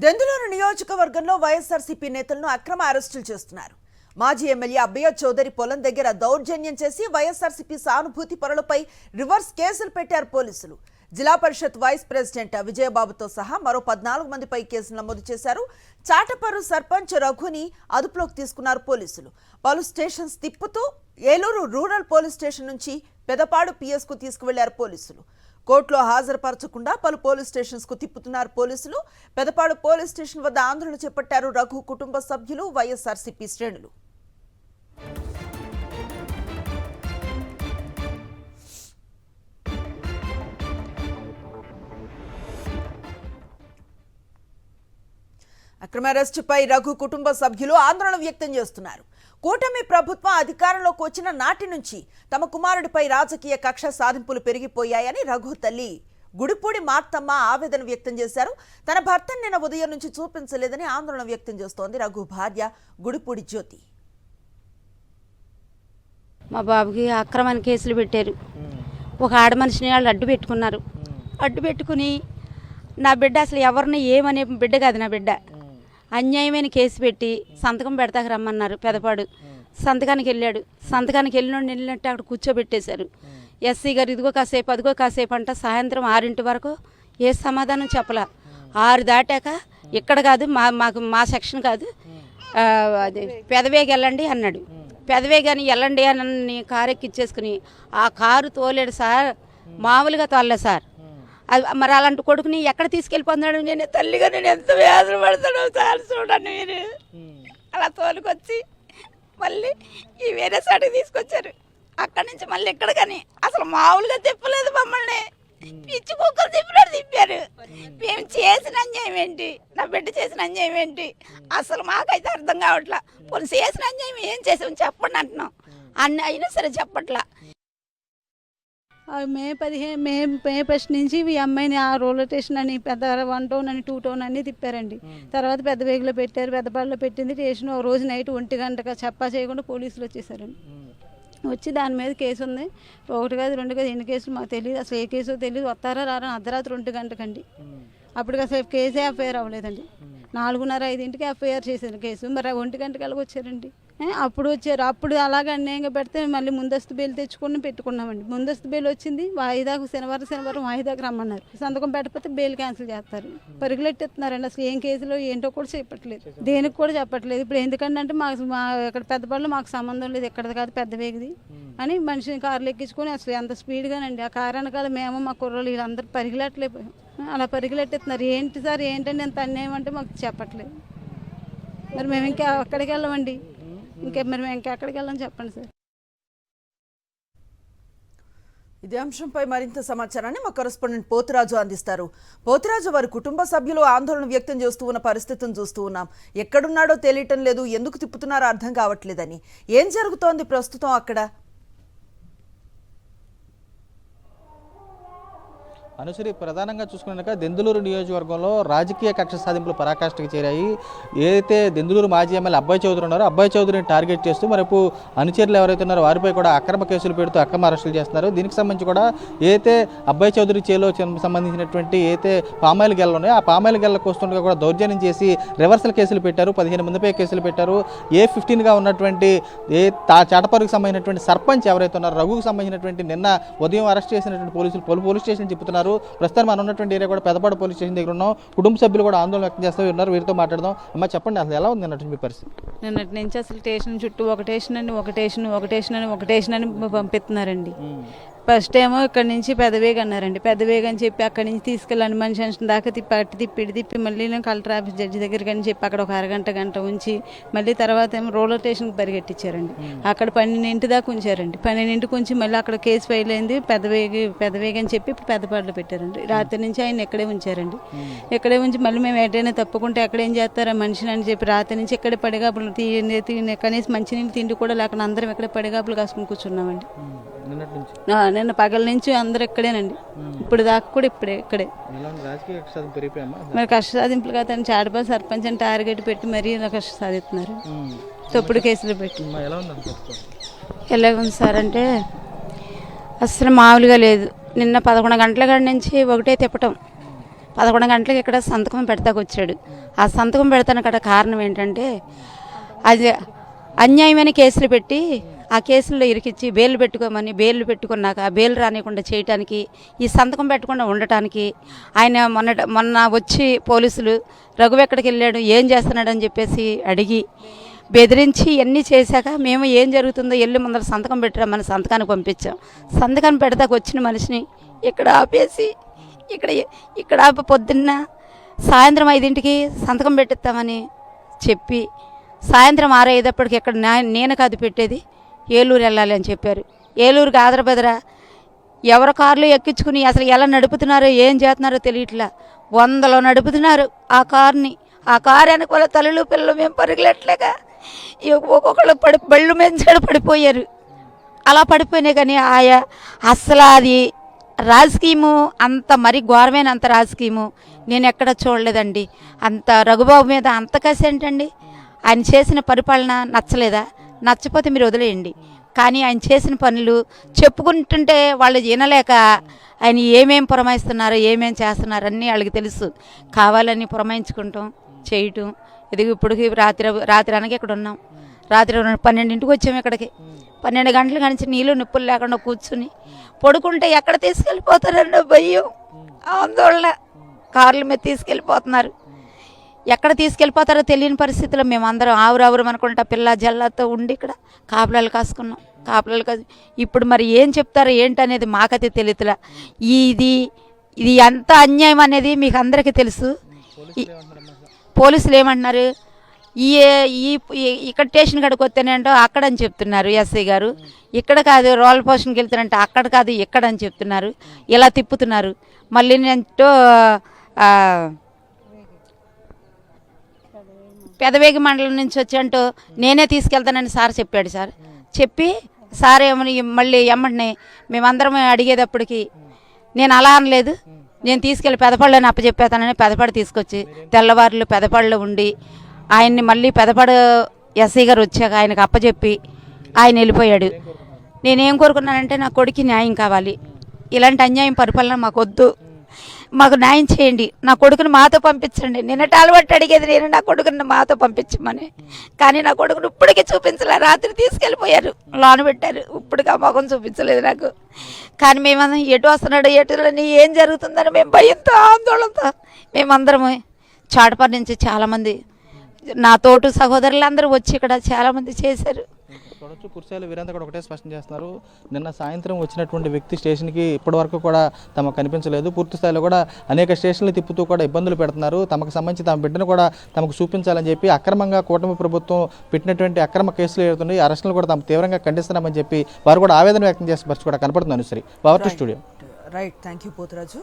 దెందులూరు నియోజకవర్గంలో వైఎస్ఆర్సీపీ నేతలను అక్రమ అరెస్టులు చేస్తున్నారు. మాజీ ఎమ్మెల్యే అబ్బయ్య చౌదరి పొలం దగ్గర దౌర్జన్యం చేసి వైఎస్ఆర్సీపీ సానుభూతి పరులపై రివర్స్ కేసులు పెట్టారు పోలీసులు. జిల్లా పరిషత్ వైస్ ప్రెసిడెంట్ విజయబాబుతో సహా మరో 14 మందిపై కేసులు నమోదు చేశారు. చాటపర్రు సర్పంచ్ రఘుని అదుపులోకి తీసుకున్నారు పోలీసులు. పలు స్టేషన్స్ తిప్పుతూ ఏలూరు రూరల్ పోలీస్ స్టేషన్ నుంచి పెదపాడు పిఎస్ కు తీసుకువెళ్లారు పోలీసులు. కోర్టులో హాజరుపరచకుండా పలు పోలీస్ స్టేషన్స్ కు తిప్పుతున్నారు పోలీసులు. పెదపాడు పోలీస్ స్టేషన్ వద్ద ఆందోళన చేపట్టారు రఘు కుటుంబ సభ్యులు, వైఎస్ఆర్సీపీ శ్రేణులు. అక్రమ అరెస్టుపై రఘు కుటుంబ సభ్యులు ఆందోళన వ్యక్తం చేస్తున్నారు. కూటమి ప్రభుత్వం అధికారంలోకి వచ్చిన నాటి నుంచి తమ కుమారుడిపై రాజకీయ కక్ష సాధింపులు పెరిగిపోయాయని రఘు తల్లి గుడిపూడి మార్తమ్మ ఆవేదన వ్యక్తం చేశారు. తన భర్తను నిన్న ఉదయం నుంచి చూపించలేదని ఆందోళన వ్యక్తం చేస్తోంది రఘు భార్య గుడిపూడి జ్యోతి. మా బాబుకి అక్రమణ కేసులు పెట్టారు. ఒక ఆడ మనిషిని వాళ్ళు అడ్డు పెట్టుకున్నారు. అడ్డు పెట్టుకుని నా బిడ్డ అసలు ఎవరిని ఏమనే బిడ్డ కాదు, నా బిడ్డ అన్యాయమైన కేసు పెట్టి సంతకం పెడతాక రమ్మన్నారు. పెదపాడు సంతకానికి వెళ్ళాడు. సంతకానికి వెళ్ళినట్టు అక్కడ కూర్చోబెట్టేశారు. ఎస్సీ గారు ఇదిగో కాసేపు అదిగో కాసేపు అంట. సాయంత్రం 6 వరకు ఏ సమాధానం చెప్పలా. 6 దాటాక ఇక్కడ కాదు, మా సెక్షన్ కాదు, అది పెదవేగి వెళ్ళండి అన్నాడు. పెదవేగాని వెళ్ళండి అని కారు ఎక్కిచ్చేసుకుని ఆ కారు తోలేడు సార్, మామూలుగా తోలలేదు సార్. అది మరి అలాంటి కొడుకుని ఎక్కడ తీసుకెళ్ళిపోతున్నాడు. నేను తల్లిగా నేను ఎంత వేదన పడతానో సార్ చూడండి. మీరు అలా తోలుకొచ్చి మళ్ళీ ఈ వేరే సాటికి తీసుకొచ్చారు. అక్కడి నుంచి మళ్ళీ ఇక్కడ కానీ అసలు మామూలుగా తిప్పలేదు మమ్మల్ని. పిచ్చి కుక్కలు తిప్పారు. మేము చేసిన అన్యాయం ఏంటి, నా బిడ్డ చేసిన అన్యాయం ఏంటి అసలు మాకైతే అర్థం కావట్లా. పోనీ చేసిన అన్యాయం ఏం చేసామని చెప్పండి అంటున్నాం. అన్నీ అయినా సరే చెప్పట్లా. మే 1 నుంచి ఈ అమ్మాయిని ఆ రూరల్ స్టేషన్ అని పెద్ద 1 టౌన్ అని 2 టౌన్ అన్నీ తిప్పారండి. తర్వాత పెద్ద వేగులో పెట్టారు, పెద్దపాడులో పెట్టింది స్టేషన్. ఒక రోజు నైట్ 1 గంటగా చెప్పా చేయకుండా పోలీసులు వచ్చేసారండి. వచ్చి దాని మీద కేసు ఉంది. 1 కాదు 2 కాదు ఎన్ని కేసులు మాకు తెలియదు. అసలు ఏ కేసో తెలియదు. వస్తారా రారా అర్ధరాత్రి 1 గంటకండి. అప్పటికి అసలు కేసే ఎఫ్ఐఆర్ అవ్వలేదండి. 4:30-5కి ఎఫ్ఐఆర్ చేశారు కేసు. మరి 1 గంటకి అలాగ వచ్చారండి. అప్పుడు వచ్చారు. అప్పుడు అలాగ అన్యాయంగా పెడితే మళ్ళీ ముందస్తు బెయిల్ తెచ్చుకుని పెట్టుకున్నామండి. ముందస్తు బెయిల్ వచ్చింది. వాయిదాకు శనివారం వాయిదాకు రమ్మన్నారు. సంతకం పెట్టకపోతే బెయిల్ క్యాన్సిల్ చేస్తారు. పరుగులెట్టేస్తున్నారండి. అసలు ఏం కేసులో ఏంటో కూడా చెప్పట్లేదు, దేనికి కూడా చెప్పట్లేదు. ఇప్పుడు ఎందుకంటే మాకు ఇక్కడ పెద్దపల్లిలో మాకు సంబంధం లేదు, ఎక్కడ కాదు పెద్ద వేగిది అని మనిషిని కార్లు ఎక్కించుకొని అసలు ఎంత స్పీడ్గానండి. ఆ కారణకాలు మేము మా కుర్రోళ్ళు వీళ్ళందరూ పరిగిలట్లేకపోయాం. అలా పరిగిలెట్టేస్తున్నారు. ఏంటి సార్ ఏంటండి ఎంత అన్యాయం అంటే మాకు చెప్పట్లేదు. మరి మేము ఇంకా అక్కడికి వెళ్ళమండి. మరి మేము ఇంకా ఎక్కడికి వెళ్ళాలని చెప్పండి సార్. ఇదే అంశంపై మరింత సమాచారాన్ని మా కరెస్పాండెంట్ పోతురాజు అందిస్తారు. పోతురాజు, వారి కుటుంబ సభ్యులు ఆందోళన వ్యక్తం చేస్తూ ఉన్న పరిస్థితిని చూస్తూ ఉన్నాం. ఎక్కడున్నాడో తెలియటం లేదు, ఎందుకు తిప్పుతున్నారో అర్థం కావట్లేదని. ఏం జరుగుతోంది ప్రస్తుతం అక్కడ? అనుసరి ప్రధానంగా చూసుకున్నాక దెందులూరు నియోజకవర్గంలో రాజకీయ కక్ష సాధింపులు పరాకాష్ఠకి చేరాయి. ఏదైతే దెందులూరు మాజీ ఎమ్మెల్యే అబ్బాయి చౌదరి ఉన్నారో అబ్బాయి చౌదరిని టార్గెట్ చేస్తూ మరపు అనుచరులు ఎవరైతే ఉన్నారో వారిపై కూడా అక్రమ కేసులు పెడుతూ అక్రమ అరెస్టులు చేస్తున్నారు. దీనికి సంబంధించి కూడా ఏదైతే అబ్బాయి చౌదరి చేలో సంబంధించినటువంటి ఏదైతే పామాయిల్ గెలలు ఉన్నాయో ఆ పామాయిల్ గెలలకు వస్తుండగా కూడా దౌర్జన్యం చేసి రివర్సల్ కేసులు పెట్టారు. 15 మందిపై కేసులు పెట్టారు. A15గా ఉన్నటువంటి చాటపర్రుకు సంబంధించినటువంటి సర్పంచ్ ఎవరైతే ఉన్నారో రఘుకు సంబంధించినటువంటి నిన్న ఉదయం అరెస్ట్ చేసినటువంటి పోలీసులు పోలీస్ స్టేషన్ చెప్తున్నారు. ప్రస్తుతం మనం ఉన్నటువంటి ఏరియా కూడా పెదపాడు పోలీస్ స్టేషన్ దగ్గర ఉన్నాం. కుటుంబ సభ్యులు కూడా ఆందోళన వ్యక్తం చేస్తూ ఉన్నారు. వీరితో మాట్లాడదాం. అమ్మ చెప్పండి, అసలు ఎలా ఉంది అన్నట్టు మీ పరిస్థితి? నిన్నటి నుంచి అసలు స్టేషన్ చుట్టూ ఒక స్టేషన్ అని పంపిస్తున్నారండి. ఫస్ట్ ఏమో ఇక్కడ నుంచి పెదవేగ అన్నారండి. పెదవేగ అని చెప్పి అక్కడి నుంచి తీసుకెళ్ళండి మనిషి అంశం దాకా తిప్పి మళ్ళీ కలెక్టర్ ఆఫీస్ జడ్జి దగ్గరికి అని చెప్పి అక్కడ ఒక గంట ఉంచి మళ్ళీ తర్వాత ఏమో రూరల్ స్టేషన్కి పరిగెట్టించారండి. అక్కడ 12 దాకా ఉంచారండి. 12 ఉంచి మళ్ళీ అక్కడ కేసు ఫైల్ అయింది. పెదవేగ అని చెప్పి ఇప్పుడు పెద్దపాడులో పెట్టారండి. రాత్రి నుంచి ఆయన ఇక్కడే ఉంచారండి. ఇక్కడే ఉంచి మళ్ళీ మేము ఎటైనా తప్పుకుంటే ఎక్కడేం చేస్తారా మనిషిని అని చెప్పి రాత్రి నుంచి ఇక్కడే పడిగాపులు కనీసం మంచినీళ్ళు తిండి కూడా లేకుండా అందరం ఇక్కడే పడిగాపులు కాసుకుని కూర్చున్నామండి. నిన్న పగల నుంచి అందరు ఇక్కడేనండి. ఇప్పుడు దాకా కూడా ఇక్కడే. మరి కష్ట సాధింపులు కాదని చాటపల్లి సర్పంచ్ అని టార్గెట్ పెట్టి మరీ ఇలా కష్ట సాధిస్తున్నారు. తప్పుడు కేసులు పెట్టి ఎలాగుంది సార్ అంటే అసలు మామూలుగా లేదు. నిన్న 11 గంటల కాడి నుంచి ఒకటే తిప్పటం. 11 గంటలకు ఇక్కడ సంతకం పెడతాకు వచ్చాడు. ఆ సంతకం పెడతాను కదా కారణం ఏంటంటే అది అన్యాయమైన కేసులు పెట్టి ఆ కేసుల్లో ఇరికిచ్చి బెయిల్ పెట్టుకోమని, బెయిల్ పెట్టుకున్నాక బెయిల్ రానికుండా చేయటానికి, ఈ సంతకం పెట్టకుండా ఉండటానికి ఆయన మొన్న వచ్చి పోలీసులు రఘు ఎక్కడికి వెళ్ళాడు, ఏం చేస్తున్నాడని చెప్పేసి అడిగి బెదిరించి ఇవన్నీ చేశాక మేము ఏం జరుగుతుందో వెళ్ళి ముందర సంతకం పెట్టామని సంతకానికి పంపించాం. సంతకాన్ని పెడతాకు వచ్చిన మనిషిని ఇక్కడ ఆపేసి ఇక్కడ ఆపి పొద్దున్న సాయంత్రం 5ంటికి సంతకం పెట్టిస్తామని చెప్పి సాయంత్రం 6 అయ్యేటప్పటికి ఇక్కడ నేను కాదు పెట్టేది, ఏలూరు వెళ్ళాలి అని చెప్పారు. ఏలూరుకి ఆదరబెదరా ఎవరి కార్లు ఎక్కించుకుని అసలు ఎలా నడుపుతున్నారో ఏం చేస్తున్నారో తెలియట్లా. 100లో నడుపుతున్నారు ఆ కార్ని. ఆ కారు వెనక వాళ్ళ తల్లులు పిల్లలు మేము పరుగులెట్లేక ఒక్కొక్కళ్ళు బళ్ళు మెంచాడు పడిపోయారు. అలా పడిపోయినాయి. కానీ అసలు అది రాజకీయము అంత మరి ఘోరమైన అంత రాజకీయము నేను ఎక్కడ చూడలేదండి. అంత రఘుబాబు మీద అంత కసి ఏంటండి? ఆయన చేసిన పరిపాలన నచ్చలేదా? నచ్చపోతే మీరు వదిలేయండి. కానీ ఆయన చేసిన పనులు చెప్పుకుంటుంటే వాళ్ళు వినలేక ఆయన ఏమేం పురమాయిస్తున్నారో ఏమేం చేస్తున్నారో అన్నీ వాళ్ళకి తెలుసు. కావాలని పురమాయించుకుంటాం చేయటం. ఇది ఇప్పటికి రాత్రి అనగా ఇక్కడ ఉన్నాం. రాత్రి 12ంటికి వచ్చాము ఇక్కడికి. 12 గంటల నుంచి నీళ్ళు నిప్పులు లేకుండా కూర్చుని పడుకుంటే ఎక్కడ తీసుకెళ్ళిపోతారన్న భయం, ఆందోళన. కార్ల మీద తీసుకెళ్ళిపోతున్నారు. ఎక్కడ తీసుకెళ్ళిపోతారో తెలియని పరిస్థితిలో మేమందరం ఆవురావురం అనుకుంటా పిల్ల జల్లతో ఉండి ఇక్కడ కాపులాలు కాసుకున్నాం. ఇప్పుడు మరి ఏం చెప్తారో ఏంటనేది మాకైతే తెలియదులా. ఇది ఎంత అన్యాయం అనేది మీకు అందరికీ తెలుసు. పోలీసులు ఏమంటున్నారు, ఇక్కడ స్టేషన్ కాడికి వస్తేనేంటో అక్కడని చెప్తున్నారు ఎస్ఐ గారు. ఇక్కడ కాదు రోల్ పోషన్కి వెళ్తానంటే అక్కడ కాదు ఇక్కడ అని చెప్తున్నారు. ఇలా తిప్పుతున్నారు. మళ్ళీ నేంటో పెదవేగి మండలం నుంచి వచ్చంటూ నేనే తీసుకెళ్తానని సార్ చెప్పాడు. సార్ చెప్పి సార్ ఏమని మళ్ళీ ఎమ్మంటే మేమందరం అడిగేటప్పటికి నేను అలా అనలేదు, నేను తీసుకెళ్ళి పెదపళ్ళని అప్పచెప్పేతానని పెదపడ తీసుకొచ్చి తెల్లవారులు పెదపడలో ఉండి ఆయన్ని మళ్ళీ పెదపడ ఎస్ఐ గారు వచ్చాక ఆయనకు అప్పచెప్పి ఆయన వెళ్ళిపోయాడు. నేనేం కోరుకున్నానంటే నా కొడుకు న్యాయం కావాలి. ఇలాంటి అన్యాయం పరిపాలన మాకు వద్దు, మాకు న్యాయం చేయండి, నా కొడుకుని మాతో పంపించండి. నిన్నటి అలవాటు అడిగేది నేను నా కొడుకుని మాతో పంపించమని. కానీ నా కొడుకుని ఇప్పటికీ చూపించలే. రాత్రి తీసుకెళ్ళిపోయారు, లోన పెట్టారు. ఇప్పటికీ ఆ మొఖం చూపించలేదు నాకు. కానీ మేమందరం ఎటు వస్తున్నాడు ఎటులని ఏం జరుగుతుందని మేము భయంతో ఆందోళనతో మేమందరము చాటపాటి నుంచి చాలామంది నా తోటి సహోదరులు అందరూ వచ్చి ఇక్కడ చాలామంది చేశారు. చూడొచ్చు కుర్చాల వీరంతా కూడా ఒకటే స్పష్టం చేస్తున్నారు. నిన్న సాయంత్రం వచ్చినటువంటి వ్యక్తి స్టేషన్కి ఇప్పటివరకు కూడా తమకు కనిపించలేదు. పూర్తి స్థాయిలో కూడా అనేక స్టేషన్లు తిప్పుతూ కూడా ఇబ్బందులు పెడుతున్నారు. తమకు సంబంధించి తమ బిడ్డను కూడా తమకు చూపించాలని చెప్పి అక్రమంగా కూటమి ప్రభుత్వం పెట్టినటువంటి అక్రమ కేసులు ఏడుతున్నాయి. అరెస్టులు కూడా తాము తీవ్రంగా ఖండిస్తున్నామని చెప్పి వారు కూడా ఆవేదన వ్యక్తం చేసే పరిస్థితి కూడా కనపడుతుంది. అనుసరి over to studio. Right, thank you Poturaju.